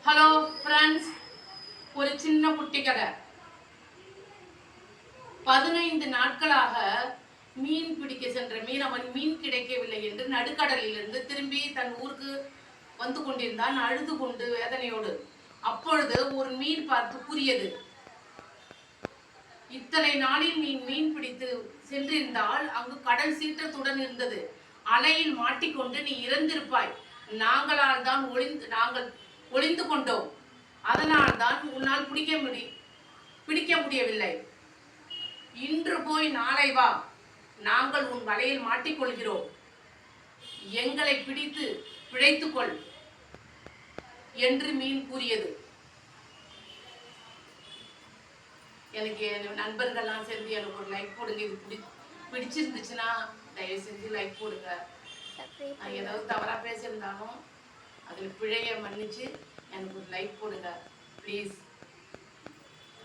Hello friends, ஒரு சின்ன குட்டி கதை. 15 நாட்களாக மீன் பிடிக்க சென்ற மீனவன் மீன் கிடைக்கவில்லை என்று நடுக்கடலிலிருந்து திரும்பி தன் ஊருக்கு வந்து கொண்டிருந்தான், அழுது கொண்டு வேதனையோடு. அப்பொழுது ஒரு மீன் பார்த்து கூறியது, இத்தனை நாளில் நீ மீன் பிடித்து சென்றிருந்தால் அங்கு கடல் சீற்றத்துடன் இருந்தது. அலையில் மாட்டிக்கொண்டு நீ இறந்திருப்பாய். நாங்கள் ஒளிந்து கொண்டோம். அதனால் தான் உன்னால் பிடிக்க முடியவில்லை. இன்று போய் நாளை வா, நாங்கள் உன் வலையில் மாட்டிக்கொள்கிறோம். எங்களை பிடித்து பிழைத்துக்கொள் என்று மீன் கூறியது. எனக்கு என் நண்பர்கள்லாம் சேர்ந்து எனக்கு ஒரு லைக் போடுங்க. இது பிடிச்சிருந்துச்சுன்னா தயவு செஞ்சு லைக் போடுங்க. நான் ஏதாவது தவறாக பேசியிருந்தாலும் அதில் பிழையை மன்னிச்சு எனக்கு ஒரு லைக் போடுங்க ப்ளீஸ்.